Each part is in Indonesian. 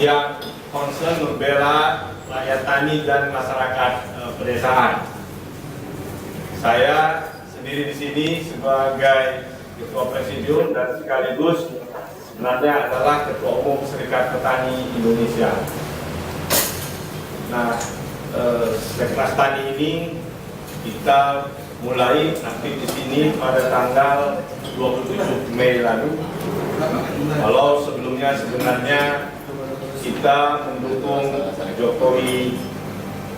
yang concern membela rakyat tani dan masyarakat pedesaan. Saya sendiri di sini sebagai Ketua Presidium dan sekaligus sebenarnya adalah Ketua Umum Serikat Petani Indonesia. Nah, Seknas Tani ini kita mulai aktif di sini pada tanggal 27 Mei lalu. Kalau sebelumnya sebenarnya kita mendukung Jokowi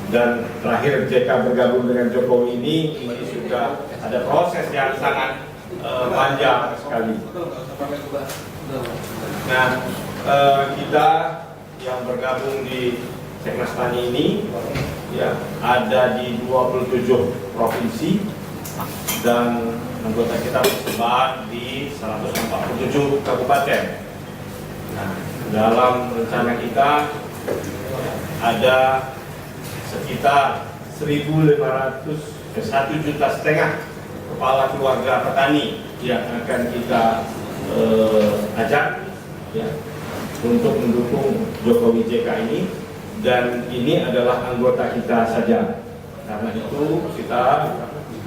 dan terakhir JK bergabung dengan Jokowi ini sudah ada proses yang sangat panjang sekali. Nah, kita yang bergabung di Seknas Tani ini ya ada di 27 provinsi dan anggota kita tersebar di 147 kabupaten. Nah, dalam rencana kita ada sekitar 1,500 juta kepala keluarga petani yang akan kita ajak ya, untuk mendukung Jokowi JK ini, dan ini adalah anggota kita saja. Karena itu kita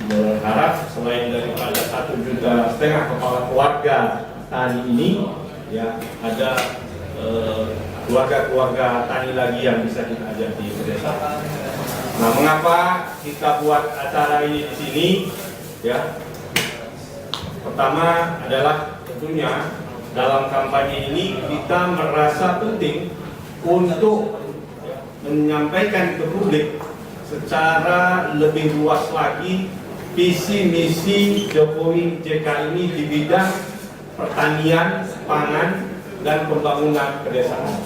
berharap selain daripada 1,5 juta kepala keluarga tani ini ya, ada keluarga-keluarga tani lagi yang bisa kita ajak di pedesaan. Nah, mengapa kita buat acara ini di sini? Ya, pertama adalah tentunya dalam kampanye ini kita merasa penting untuk menyampaikan ke publik secara lebih luas lagi visi misi Jokowi JK ini di bidang pertanian, pangan, dan pembangunan pedesaan.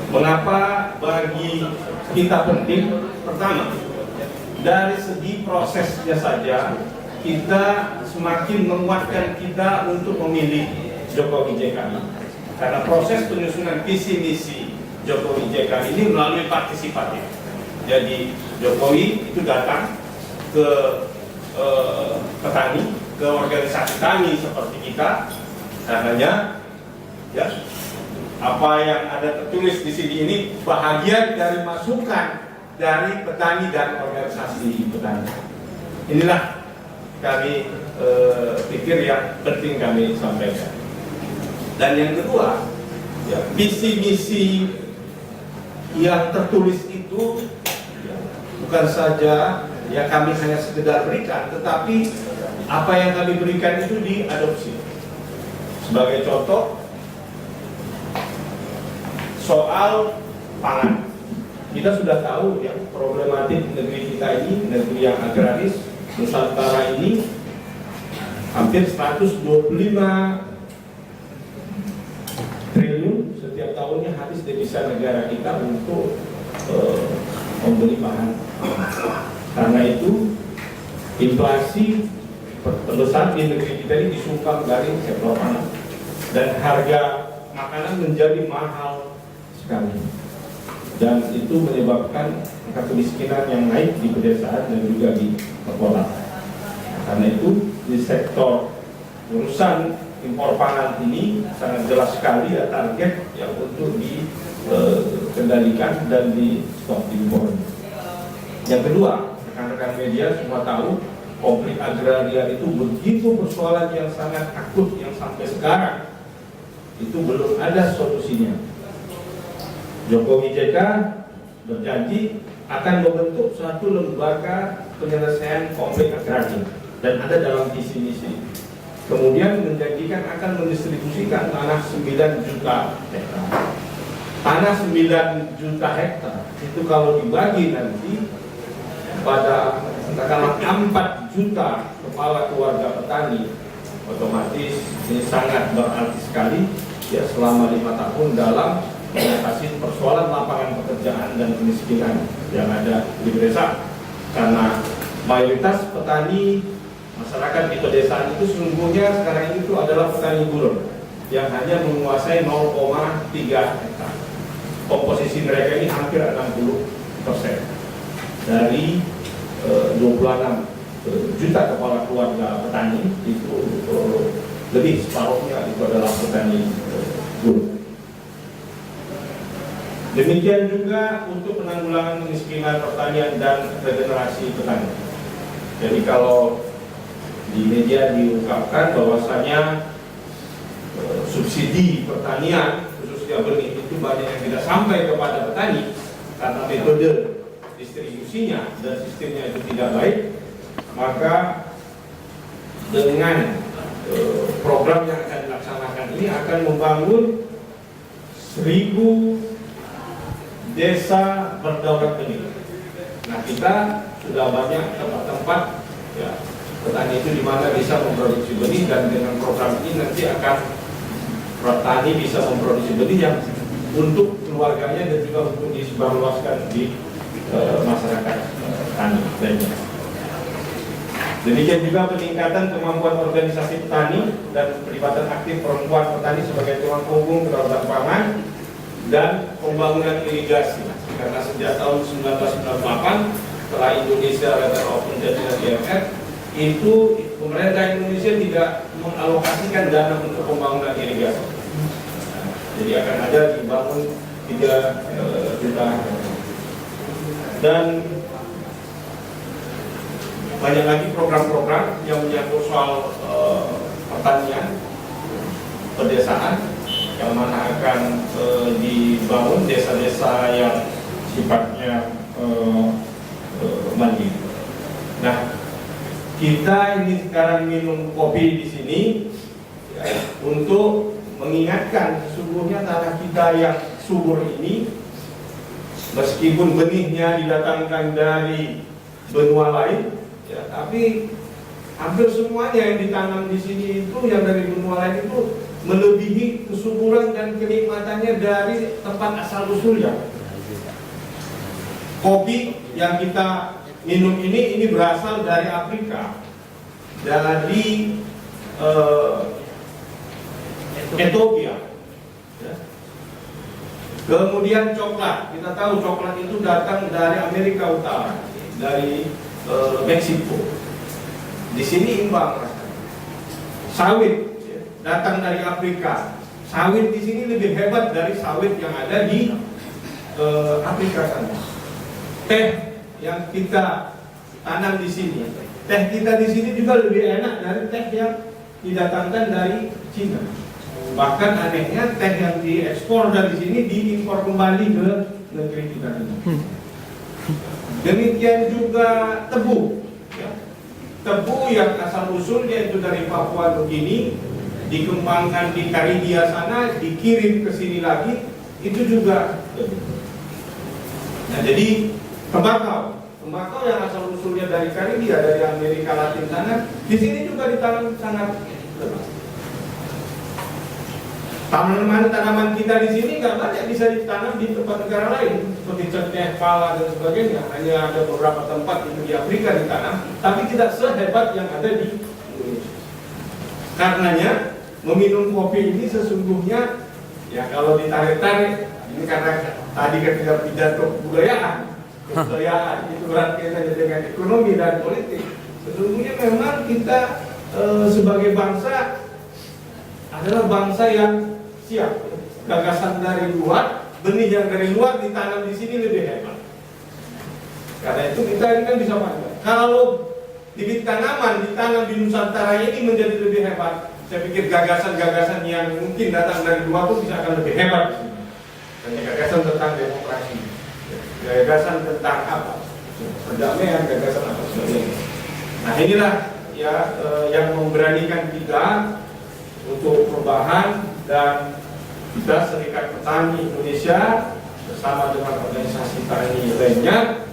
Mengapa bagi kita penting? Pertama, dari segi prosesnya saja kita semakin menguatkan kita untuk memilih Jokowi JK ini. Karena proses penyusunan visi misi Jokowi JK ini melalui partisipatif. Jadi Jokowi itu datang ke petani, ke organisasi tani seperti kita, karenanya ya, apa yang ada tertulis di sini ini bahagian dari masukan dari petani dan organisasi petani. Inilah kami pikir yang penting kami sampaikan. Dan yang kedua, ya, visi misi yang tertulis itu ya, bukan saja ya kami hanya sekedar berikan, tetapi apa yang kami berikan itu diadopsi. Sebagai contoh, soal pangan, kita sudah tahu ya problematik negeri kita ini, negeri yang agraris Nusantara ini hampir 125 triliun setiap tahunnya habis devisa negara kita untuk membeli bahan. Karena itu inflasi terbesar di negeri kita ini disumbang dari sektor pangan, dan harga makanan menjadi mahal sekali, dan itu menyebabkan angka kemiskinan yang naik di pedesaan dan juga di kota. Karena itu di sektor urusan impor pangan ini sangat jelas sekali ya target yang untuk dikendalikan dan di stop impor. Yang kedua, rekan-rekan media semua tahu konflik agraria itu begitu persoalan yang sangat akut yang sampai sekarang itu belum ada solusinya. Jokowi JK berjanji akan membentuk suatu lembaga penyelesaian konflik agraria dan ada dalam visi misi. Kemudian menjanjikan akan mendistribusikan tanah 9 juta hektar. Tanah 9 juta hektar itu kalau dibagi nanti pada katakanlah 4 juta kepala keluarga petani, otomatis ini sangat berarti sekali ya selama 5 tahun dalam mengatasi persoalan lapangan pekerjaan dan kemiskinan yang ada di pedesaan. Karena mayoritas petani masyarakat di pedesaan itu sesungguhnya sekarang ini itu adalah petani gurun yang hanya menguasai 0,3 hektar. Komposisi mereka ini hampir 60% dari 26 juta kepala keluarga petani itu lebih separuhnya itu adalah petani gurun. Demikian juga untuk penanggulangan kemiskinan pertanian dan regenerasi petani. Jadi kalau di media diungkapkan bahwasanya subsidi pertanian khususnya benih itu banyak yang tidak sampai kepada petani karena metode distribusinya dan sistemnya itu tidak baik, maka dengan program yang akan dilaksanakan ini akan membangun 1000 desa berdaulat benih. Nah, kita sudah banyak tempat-tempat ya, petani itu di mana bisa memproduksi benih, dan dengan program ini nanti akan petani bisa memproduksi benih yang untuk keluarganya dan juga untuk disebarluaskan di masyarakat tani lainnya. Demikian juga peningkatan kemampuan organisasi petani dan pelibatan aktif perempuan petani sebagai tulang punggung kedaulatan pangan dan pembangunan irigasi. Karena sejak tahun 1998 setelah Indonesia Letter of Intent dengan IMF, itu pemerintah Indonesia tidak mengalokasikan dana untuk pembangunan irigasi. Jadi akan ada dibangun 3 juta. Dan banyak lagi program-program yang menyangkut soal pertanian, pedesaan, yang mana akan dibangun desa-desa yang sifatnya mandiri. Nah, kita ini sekarang minum kopi di sini ya, untuk mengingatkan sesungguhnya tanah kita yang subur ini, meskipun benihnya didatangkan dari benua lain, ya, tapi hampir semuanya yang ditanam di sini itu yang dari benua lain itu melebihi kesuburan dan kenikmatannya dari tempat asal usulnya. Kopi yang kita minum ini berasal dari Afrika, dari Ethiopia. Ya. Kemudian coklat, kita tahu coklat itu datang dari Amerika Utara, dari Meksiko. Di sini imbang rasanya. Sawit ya, datang dari Afrika. Sawit di sini lebih hebat dari sawit yang ada di Afrika sana. Teh yang kita tanam di sini, teh kita di sini juga lebih enak dari teh yang didatangkan dari Cina. Bahkan anehnya teh yang diekspor dari sini diimpor kembali ke negeri kita ini. Demikian juga tebu, ya. Tebu yang asal usulnya itu dari Papua Nugini, dikembangkan di Karibia sana, dikirim ke sini lagi, itu juga tebu. Nah, jadi tembakau yang asal usulnya dari Karibia, dari Amerika Latin sana, di sini juga ditanam sangat lebat. Tanaman kita di sini nggak banyak bisa ditanam di tempat negara lain seperti cengkeh, pala dan sebagainya. Hanya ada beberapa tempat itu di Afrika ditanam, tapi tidak sehebat yang ada di Indonesia. Karenanya meminum kopi ini sesungguhnya ya kalau ditarik-tarik ini karena tadi ketika pidato kebudayaan itu erat kaitannya dengan ekonomi dan politik. Sesungguhnya memang kita sebagai bangsa adalah bangsa yang siap. Gagasan dari luar, benih yang dari luar ditanam di sini lebih hebat. Karena itu kita ini kan bisa bangga. Kalau bibit tanaman ditanam di Nusantara ini menjadi lebih hebat, saya pikir gagasan-gagasan yang mungkin datang dari luar itu bisa akan lebih hebat. Dan gagasan tentang demokrasi, gagasan tentang apa? Perdamaian, gagasan apa sebagainya. Nah inilah ya yang memberanikan kita untuk perubahan, dan kita Serikat Petani Indonesia bersama dengan organisasi tani lainnya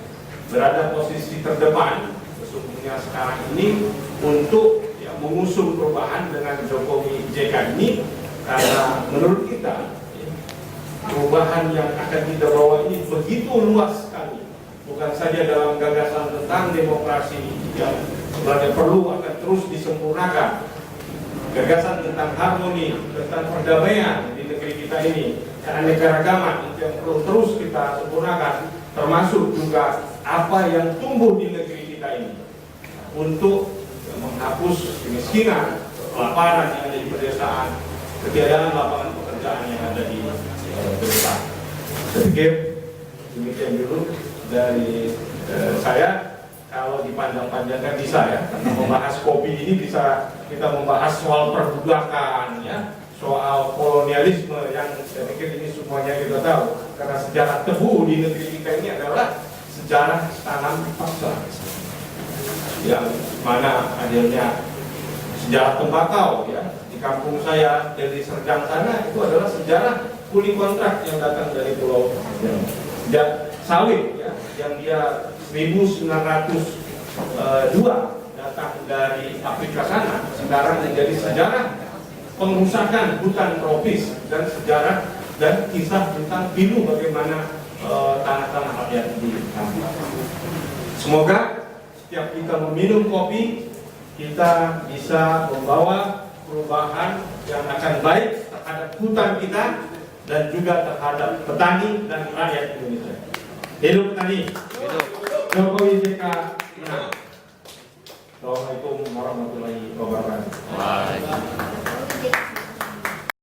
berada posisi terdepan sesungguhnya sekarang ini untuk ya, mengusung perubahan dengan Jokowi JK ini, karena menurut kita ya, perubahan yang akan kita bawa ini begitu luas sekali, bukan saja dalam gagasan tentang demokrasi yang sebenarnya perlu akan terus disempurnakan, gagasan tentang harmoni, tentang perdamaian di negeri kita ini, keanekaragaman itu yang perlu terus kita sempurnakan, termasuk juga apa yang tumbuh di negeri kita ini untuk menghapus kemiskinan, kelaparan yang ada di pedesaan, ketiadaan lapangan pekerjaan yang ada di pedesaan. Saya pikir demikian dulu dari saya. Kalau dipanjang-panjangkan bisa ya, karena membahas kopi ini bisa kita membahas soal perbudakan ya, soal kolonialisme yang saya pikir ini semuanya kita tahu. Karena sejarah tebu di negeri kita ini adalah sejarah tanam paksa, yang mana adanya sejarah tembakau ya. Di kampung saya dari Serdang sana itu adalah sejarah kuli kontrak yang datang dari Pulau sawit ya, yang dia 1902 datang dari Afrika sana, sekarang menjadi sejarah pengusakan hutan tropis dan sejarah dan kisah tentang dulu bagaimana tanah-tanah rakyat di kampung. Semoga setiap kita meminum kopi, kita bisa membawa perubahan yang akan baik terhadap hutan kita dan juga terhadap petani dan rakyat Indonesia. Hidup petani! Hidup! Jokowi JK